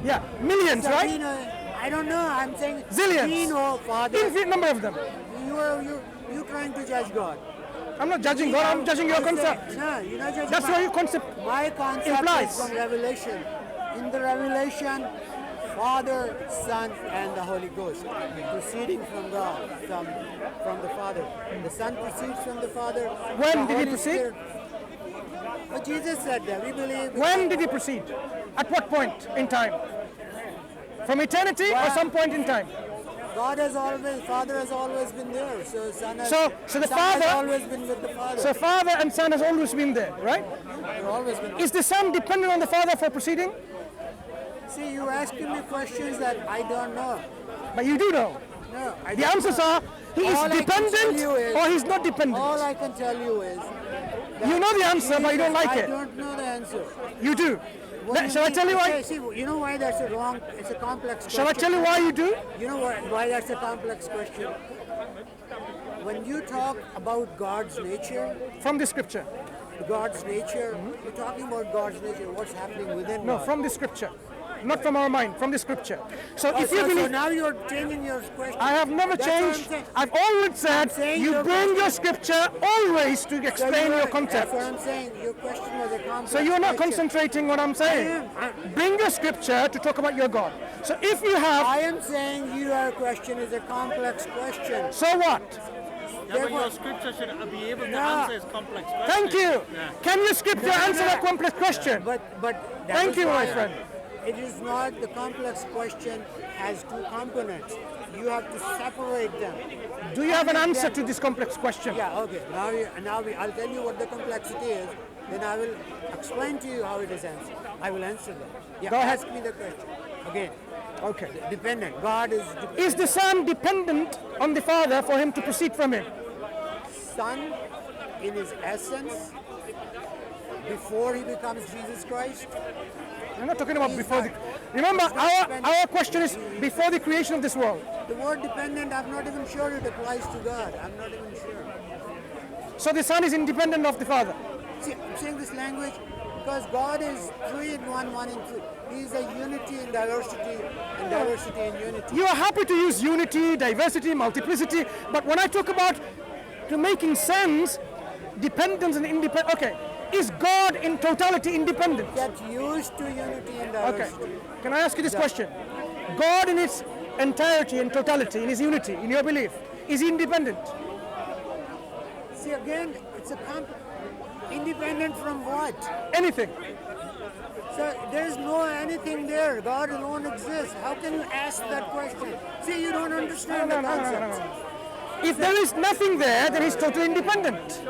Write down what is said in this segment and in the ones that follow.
Yeah, millions, So right? we know, I don't know. I'm saying Zillions. We know, Father. Infinite number of them. You trying to judge God. I'm not judging God, I'm judging your concept. No, you're not judging. That's what your concept My concept implies. is from Revelation. In the Revelation, Father, Son, and the Holy Ghost, proceeding from God, from the Father. The Son proceeds from the Father. When the did he Holy proceed? Spirit. But Jesus said that. We believe. When did he proceed? At what point in time? From eternity or some point in time? Father has always been there. So Son has, So the Son Father- has always been with the Father. So Father and Son has always been there, right? They've always been. Is the Son dependent on the Father for proceeding? See, you're asking me questions that I don't know. But you do know. No, I The don't answers know. are he is All I can dependent tell you is- or he's not dependent. All I can tell you is that You know the answer, but you don't like I it. don't know the answer. You do. What do you Shall I mean? tell you why? Okay, see, you know why that's a wrong? It's a complex question. Shall I tell you why you do? You know why that's a complex question? When you talk about God's nature, From the scripture. you're talking about God's nature, what's happening within No, God. from the scripture. Not from our mind, from the scripture. So Oh, if you so believe, now you're changing your question. I have never That's what I'm changed. saying. I've always said saying you your bring your question- scripture always to So explain your concept. That's what I'm saying. Your question was a complex So you're not question. concentrating what I'm saying. I am. Bring your scripture to talk about your God. So if you have, I am saying your question is a complex question. so what? Yeah, but your scripture should be able to No. answer his complex questions. Thank you. Yeah. Can your scripture answer that complex question? But that Thank is you, my why friend. It is not the complex question has two components. You have to separate them. Do you have an And answer then- to this complex question? Yeah. Okay. I'll tell you what the complexity is. Then I will explain to you how it is answered. I will answer that. Yeah. Go ahead. Ask me the question again. Okay. Dependent. God is dependent. Is the Son dependent on the Father for him to proceed from him? Son in his essence before he becomes Jesus Christ. I'm not talking about before the... Remember, our question is before the creation of this world. The word dependent, I'm not even sure it applies to God. I'm not even sure. So the Son is independent of the Father. See, I'm saying this language because God is three in one, one in three. He is a unity in diversity and diversity in unity. You are happy to use unity, diversity, multiplicity, but when I talk about to making sense, dependence and independence, okay, is God in totality independent? Get used to unity and Okay, diversity. can I ask you this question? God in its entirety and totality, in his unity, in your belief, is he independent? See, again, it's a independent from what? Anything. So there is no anything there. God alone exists. How can you ask that question? See, you don't understand the concept. If there is nothing there, then he's totally independent.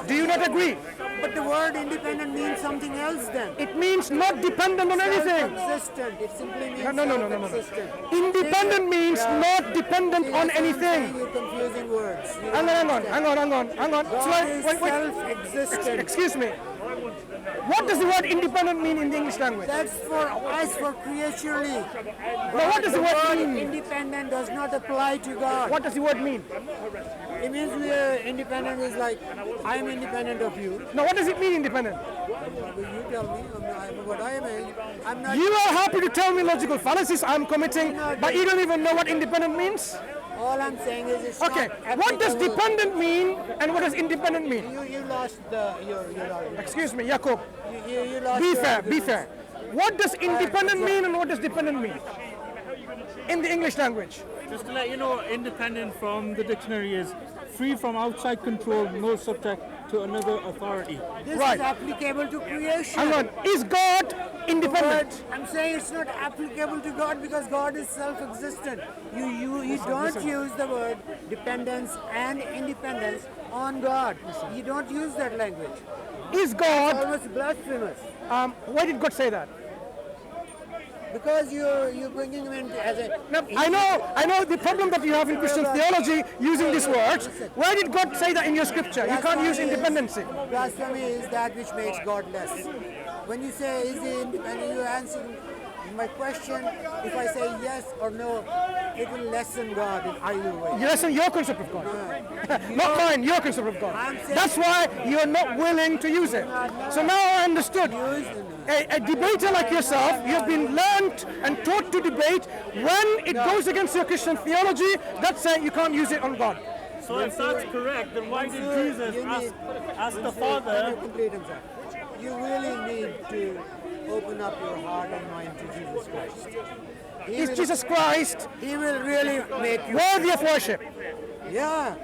Do you not agree? But the word independent means something else then. It means not dependent on anything. Self-existent. It simply means No. self-existent. Independent means Yeah. not dependent See, on that's what I'm saying, anything. you're confusing words. You Hang don't on. understand. So God is wait. self-existent. Excuse me. What does the word independent mean in the English language? That's for us, for creaturely. Now, what does the word mean? Independent does not apply to God. What does the word mean? It means we are independent is like, I am independent of you. Now, what does it mean, independent? You tell me what I am. I'm not. You are happy to tell me logical fallacies I'm committing, but you don't even know what independent means? All I'm saying is it's Okay, not what does applicable. dependent mean and what does independent mean? You lost your Excuse me, Jacob. you lost Be your fair, be argument. fair. What does independent mean and what does dependent mean? In the English language. Just to let you know, independent from the dictionary is free from outside control, no subject to another authority. This Right. is applicable to creation. Hang on, is God The independent? word- I'm saying it's not applicable to God because God is self-existent. You don't use the word dependence and independence on God. You don't use that language. Is It's God, almost blasphemous why did God say that? because you're bringing him in as a. Now, I know the problem that you have in Christian theology using these words. Why did God say that in your scripture? You can't use independency. Blasphemy is that which makes God less. When you say is he independent, you answer my question. If I say yes or no, it will lessen God in either way. You listen, your concept of God. Not mine, your concept of God. I'm saying- That's why you're not willing to use it. So now I understood. A debater like yourself, you have been learned taught and taught to debate. When it goes against your Christian theology, that's saying you can't use it on God. So if that's correct, then why did Jesus ask the Father? Let me complete himself. You really need to open up your heart and mind to Jesus Christ. Is Jesus Christ He will really make you. worthy of worship? Yeah,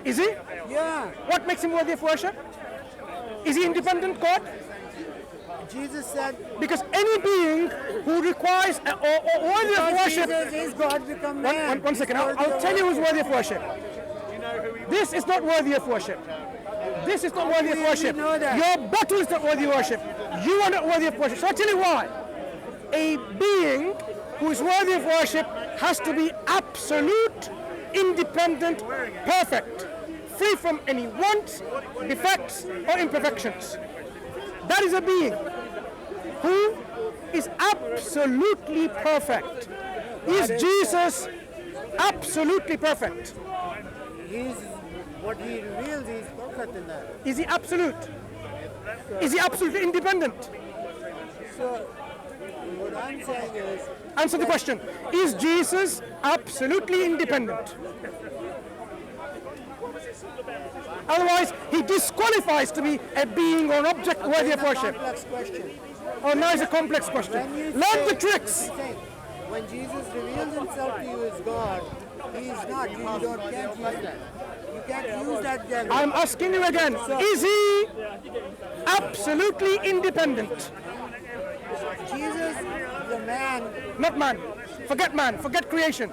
Is he? yeah. What makes him worthy of worship? Is he independent God? Jesus said, Because any being who requires or worthy of worship. Jesus is God become man. One second, He's I'll worthy of tell you who's worship. worthy of worship. This is not worthy of worship. This is not worthy of we worship. know that? Your bottle is not worthy of worship. You are not worthy of worship. So I'll tell you why. A being who is worthy of worship has to be absolute, independent, perfect, free from any wants, defects, or imperfections. That is a being who is absolutely perfect. Is Jesus absolutely perfect? What he reveals is perfect in that. Is he absolute? Is he absolutely independent? So, what I'm saying is, Answer the question. Is Jesus absolutely independent? Otherwise, he disqualifies to be a being or an object worthy of it's a worship. complex question. Oh, now it's a complex question. When you Learn say- the tricks. When Jesus reveals himself to you as God, he is not. Can't use that. You can't use that generally. I'm asking you again. Is he absolutely independent? Jesus, the man, Not man. Forget creation.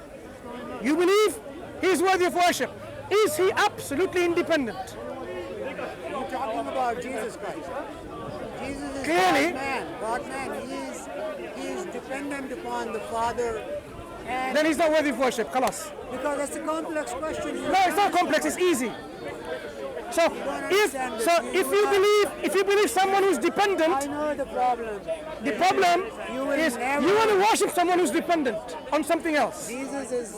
You believe he is worthy of worship. Is he absolutely independent? you're talking about Jesus Christ. Jesus is Clearly. God man. He is dependent upon the Father, and Then he's not worthy of worship. Khalas. because it's a complex question. No, it's not complex. It's easy. So if you believe someone who's I dependent, know the problem. the problem You will is never- you want to worship someone who's dependent on something else. Jesus is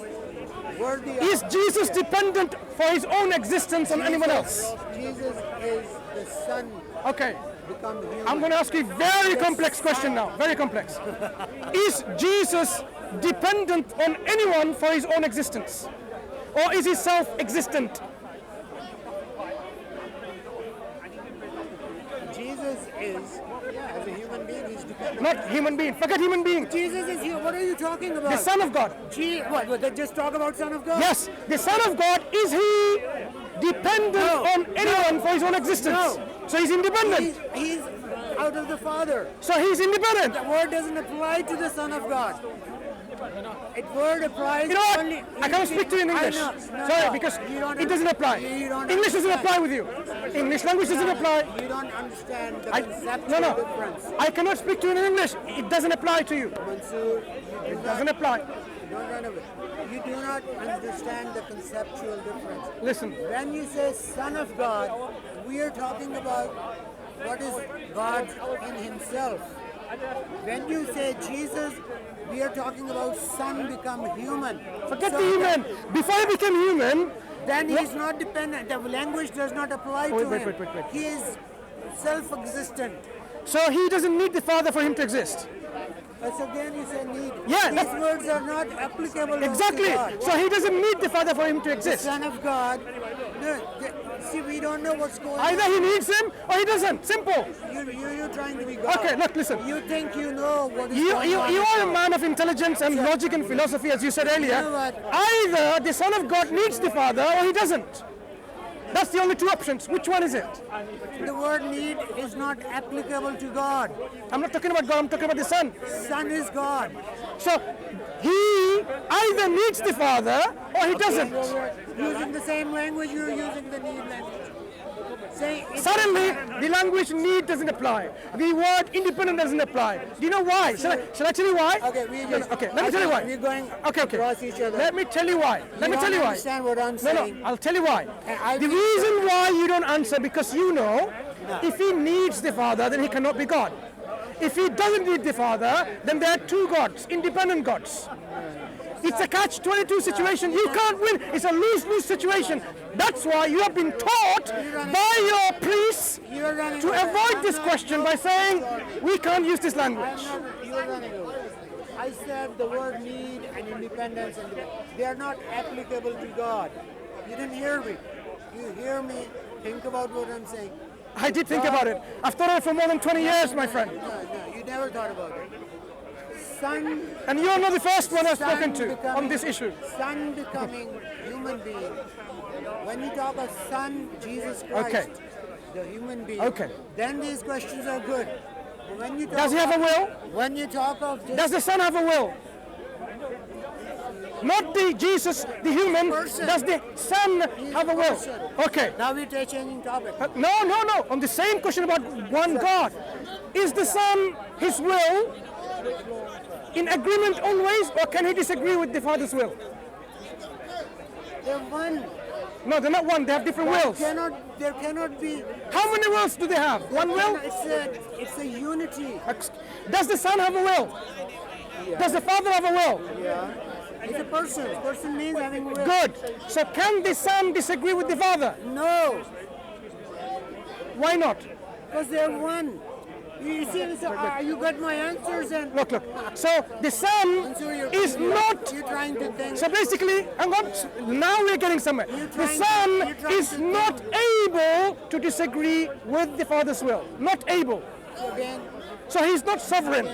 worthy of Is Jesus dependent for his own existence on anyone else? Jesus is the Son Okay. become human. I'm going to ask you a very complex question now. Very complex. Is Jesus dependent on anyone for his own existence? Or is he self-existent? Jesus is, as a human being, he's dependent. Not human being. Forget human being. Jesus is here. What are you talking about? The Son of God. What? Just talk about Son of God? Yes, the Son of God, is he dependent on anyone for his own existence? No. So he's independent. He's out of the Father. So he's independent. The word doesn't apply to the Son of God. It word applies You know what? only. I can't speak to you in English. I know. No, Sorry, no. because You don't it doesn't apply. You don't English doesn't understand. apply with you. English language doesn't apply. You don't understand the I, conceptual no. difference. I cannot speak to you in English. It doesn't apply to you. Mansoor, It doesn't apply. don't run away. You do not understand the conceptual difference. Listen, When you say Son of God, we are talking about what is God in himself. When you say Jesus, we are talking about Son become human. forget So the human. Before he became human, Then he is not dependent. The language does not apply to wait, him. wait. He is self-existent. so he doesn't need the Father for him to exist. But again, you say need. Yeah, These that's- words are not applicable Exactly. to God. So he doesn't need the Father for him to The exist. Son of God. No, see, we don't know what's going Either on. he needs him or he doesn't. Simple. You're trying to be God. Okay, look, listen. You think you know what is You going on. are a man of intelligence and logic and philosophy, as you said earlier. You know what? Either the Son of God needs the Father or he doesn't. That's the only two options. Which one is it? The word need is not applicable to God. I'm not talking about God, I'm talking about the Son. Son is God. So he either needs the Father or he doesn't. Using the same language, you're using the need language. Say it- Suddenly, the language need doesn't apply. The word independent doesn't apply. Do you know why? Shall I tell you why? Okay, Okay, let me tell you why. We're going Okay. across each other. Let me tell you why. Let me You tell you don't why. understand what I'm No, saying. I'll tell you why. I The think- reason why you don't answer, because you know, if he needs the Father, then he cannot be God. If he doesn't need the Father, then there are two gods, independent gods. It's a catch-22 situation. You can't win. It's a lose-lose situation. That's why you have been taught by your priests You're running to away. avoid I'm this not- question by saying, we can't use this language. You're running away. I I said the word need and independence, and they are not applicable to God. You didn't hear me. You hear me? Think about what I'm saying. I did think about it. I've thought of it for more than 20 years, my friend. No, you never thought about it. Son, And you're not the first one I've spoken to becoming- on this issue. Son becoming human being. When you talk of Son, Jesus Christ, Okay. the human being, Okay. then these questions are good. But when you talk Does he have a will? When you talk of just Does the Son have a will? Not the Jesus, the human. Person. Does the Son have a will? person. Okay. now we're changing topic. No. On the same question about one God. Is the Son, his will, in agreement always, or can he disagree with the Father's will? They're one. No, they're not one. They have different wills. There cannot be. How many wills do they have? One will? It's a unity. Does the Son have a will? Does the Father have a will? Yeah. It's a person. Person means having will. Good. So can the Son disagree with the Father? No, Why not? because they're one. You see, so, you got my answers and. Look. So the Son So is not. You're trying to think. So basically, now we're getting somewhere. The Son you're trying is to not able to disagree with the Father's will. Not able. Again, So he's not sovereign.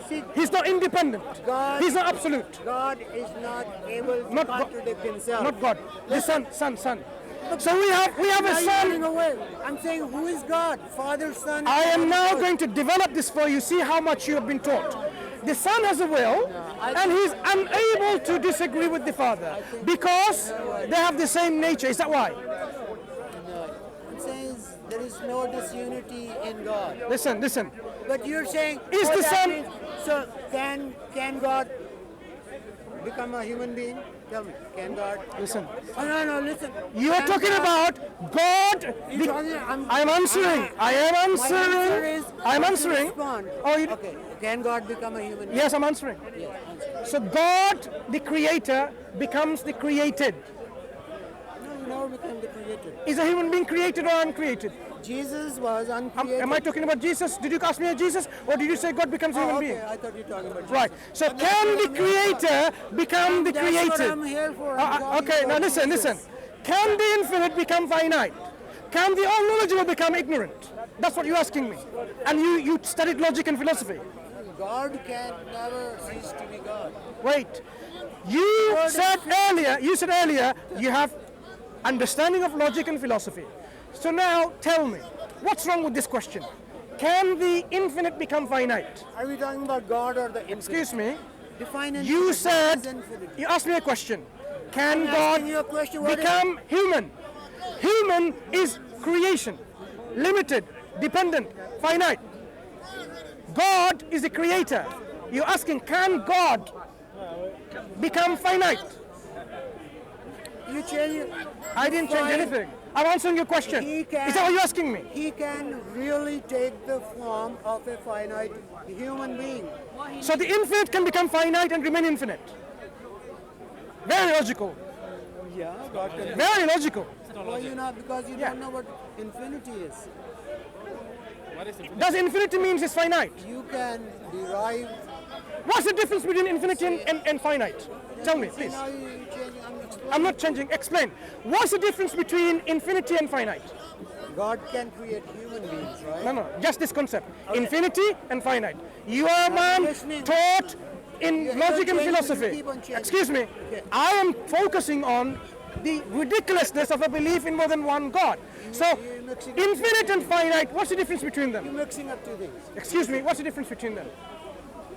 see, He's not independent. God- He's not absolute. God is not able to Not God. contradict himself. Not God. The Son. So we have a Now you're running Son. away. I'm saying, who is God? Father, Son. I am Holy now Ghost. going to develop this for you. See how much you have been taught. The Son has a will, and he's unable to disagree with the Father because they have the same nature. Is that why? I'm saying there is no disunity in God. Listen. But you're saying Is what the that Son- means- So can God become a human being? Tell me, can God? Listen. Oh, no, listen. You are Can talking God- about God. You're talking- I'm answering. I am My answer answering. is, I'm you answering. respond. Oh, you, Okay, can God become a human being? yes, I'm answering. Yes, answer. So God, the Creator, becomes the created. No, you never become the creator. Is a human being created or uncreated? Jesus was uncreated. Am I talking about Jesus? Did you ask me about Jesus, or did you say God becomes a Oh, human okay, being? I thought you were talking about Jesus. Right. So And that's can what the I'm here for. Creator become the That's what created? I'm here for. I'm talking Okay. Now about listen. Jesus. Can the infinite become finite? Can the all-knowledgeable become ignorant? That's what you're asking me. And you studied logic and philosophy. God can never cease to be God. Wait. You said earlier you have understanding of logic and philosophy. So now tell me, what's wrong with this question? Can the infinite become finite? Are we talking about God or the infinite? Excuse me. Define infinite. You What said, is infinite? you asked me a question. Can I'm God asking you a question. What is- become human? Human is creation, limited, dependent, finite. God is the creator. You're asking, can God become finite? You change. I didn't change Fine. anything. I'm answering your question. He can- Is that what you're asking me? He can really take the form of a finite human being. So the infinite can become finite and remain infinite. Very logical. Yeah, God can. Very logical. Why you not? Because you Yeah. don't know what infinity is. Does infinity means it's finite? You can derive. What's the difference between infinity and finite? Tell me, See, please. now you change. I'm explaining. I'm not changing. Explain. What's the difference between infinity and finite? God can create human beings, right? No. Just this concept. Infinity and finite. You are a man listening. taught in You logic and keep on changing, philosophy. you keep on changing. Excuse me. Okay. I am focusing on the ridiculousness of a belief in more than one God. So, you're mixing up infinite and finite, what's the difference between them? You're mixing up two things. Excuse me, what's the difference between them?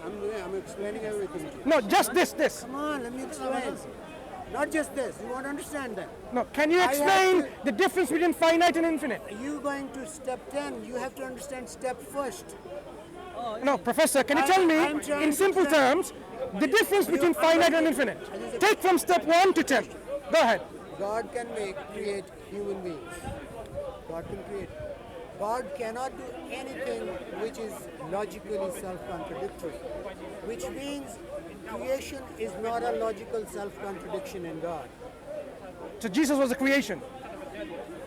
I'm explaining everything to you. No, just this. Come on, let me explain. Not just this. You won't understand that. No, can you I have explain to- the difference between finite and infinite? You going to step 10, you have to understand step first. No, Professor, can you I- tell me, I'm trying in to simple tell- terms, the difference between finite and infinite? Take from step 1 to 10. Go ahead. God can create human beings. God can create. God cannot do anything which is logically self-contradictory, which means creation is not a logical self-contradiction in God. So Jesus was a creation.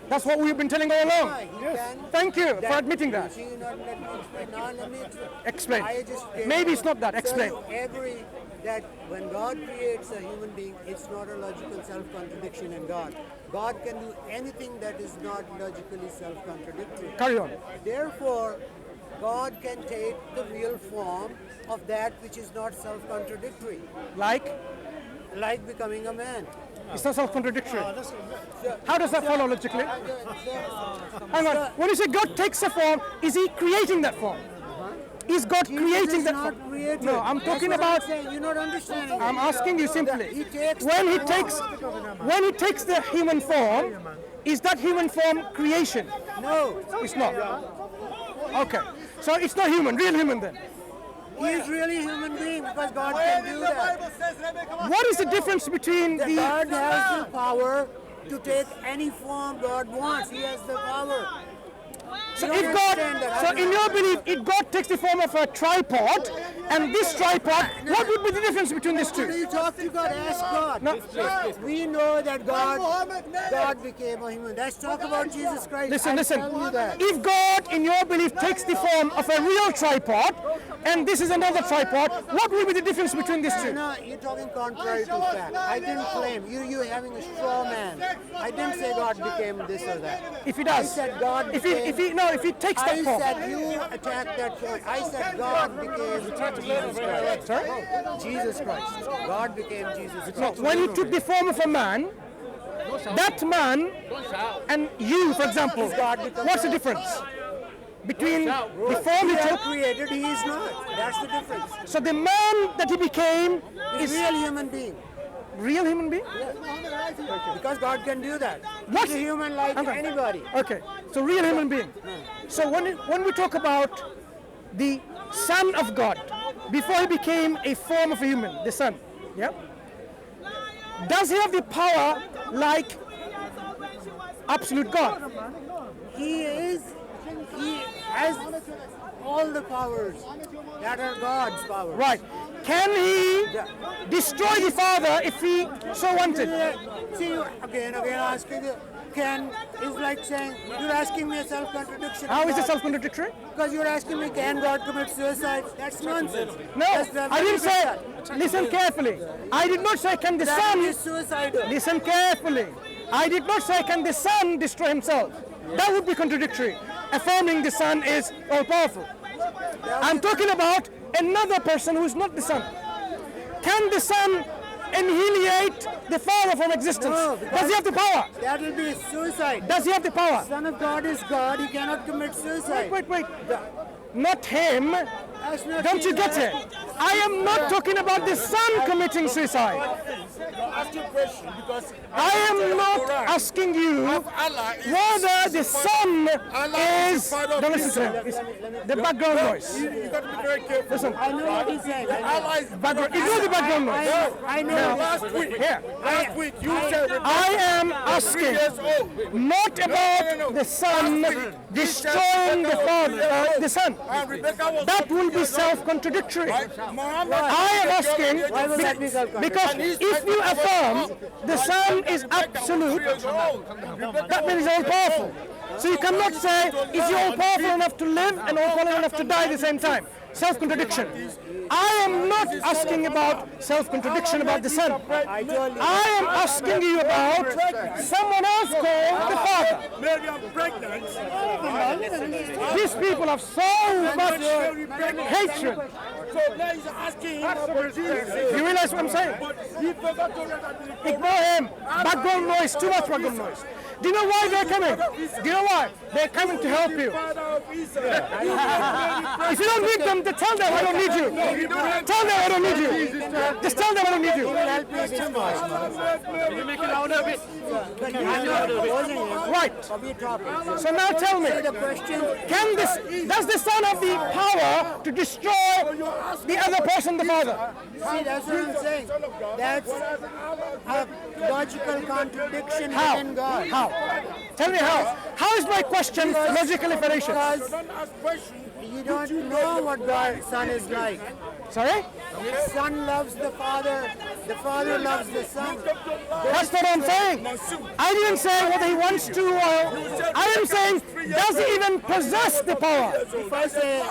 That's what we've been telling all along. Yes. Thank you for admitting that. See, not let me explain. Now let me Explain. I just Maybe it's not that. Explain. So you agree that when God creates a human being, it's not a logical self-contradiction in God. God can do anything that is not logically self-contradictory. Carry on. Therefore, God can take the real form of that which is not self-contradictory, Like, like becoming a man. it's not self-contradictory. How does that follow logically? Hang on. When you say God takes a form, is He creating that form? Is God Jesus creating is that not form? created. No, I'm That's talking what about. I'm saying. You're not understanding. I'm asking you simply. He takes When He the takes, form. when He takes the human form, is that human form creation? No, It's not. Okay. So it's not human, real human then. he is really a human being because God can do that. What is the difference between the? God has the power to take any form God wants. He has the power. So You if don't God, understand that. so in your belief, if God takes the form of a tripod, and this tripod, what would be the difference between these When two? you talk to God, ask God. No. We know that God became a human. Let's talk about Jesus Christ. Listen, I'll listen. tell you that. If God, in your belief, takes the form of a real tripod, and this is another tripod, what will be the difference between these two? No, you're talking contrary to fact. I didn't claim. You're having a straw man. I didn't say God became this or that. If He does, I said God if became. He takes I that form. said you attacked that point. I said God became Jesus Christ. Sorry? Jesus Christ. God became Jesus No, Christ. when He took the form of a man, that man and you, for example, what's the difference between the form He He took? created, he is not. That's the difference. So the man that He became He's is a real human being. real human being? Because God can do that. What? He's a human like Okay. anybody. Okay, so real human being. So when we talk about the Son of God, before He became a form of a human, the Son, yeah? Does He have the power like absolute God? He has all the powers that are God's powers. Right. Can He destroy the Father if He so wanted? See, again asking you, can is like saying, you're asking me a self-contradiction. How is it self-contradictory? Because you're asking me, can God commit suicide? That's nonsense. No, I didn't say. Listen carefully. I did not say can the That Son. is suicidal. Listen carefully. I did not say can the Son destroy Himself. That would be contradictory. Affirming the Son is all-powerful. I'm talking about another person who is not the Son. Can the Son annihilate the Father from existence? No, Does He have the power? That will be suicide. Does He have the power? Son of God is God. He cannot commit suicide. Wait. Not Him. That's not Don't you get it? I am not talking about the Son committing suicide. Ask you a question because I am not asking you whether the Son is. Don't listen to him. It's the background noise. You got to be very careful. Listen. I know what he's saying. Allah is Ignore the background noise. I know. last week you said I am 3 asking years old. not about the Son destroying the Father, the Son. Rebecca was That will be self-contradictory. Muhammad. I am asking Why will that be self-contradictory? because if you affirm the Son is absolute, that means He's all-powerful. So you cannot say, is He all-powerful enough to live and all-powerful enough to die at the same time? Self-contradiction. I am not asking about self-contradiction about the Son. I told you. I am asking you about someone else called the Father. Maybe I'm pregnant. These people have so much hatred. So now he's asking him about Jesus. You realize what I'm saying? He forgot to write that. Ignore him. Background noise, too much background noise. Do you know why they're coming? Do you know why? They're coming to help you. Father of Israel. If you don't need them, then tell them I don't need you. Tell them I don't need you. Just tell them I don't need you. Can you make it louder a bit? Right. So now tell me, The question, does the Son have the power to destroy the other person, the Father? see, that's what I'm saying. That's a logical contradiction How? within God. How? Tell me how. How is my question logical explanation? Because Don't ask questions. You don't know what God, Son is like. Sorry? The Son loves the Father loves the Son. That's what I'm saying. I didn't say whether he wants to or... I am saying, does he even possess the power? If I say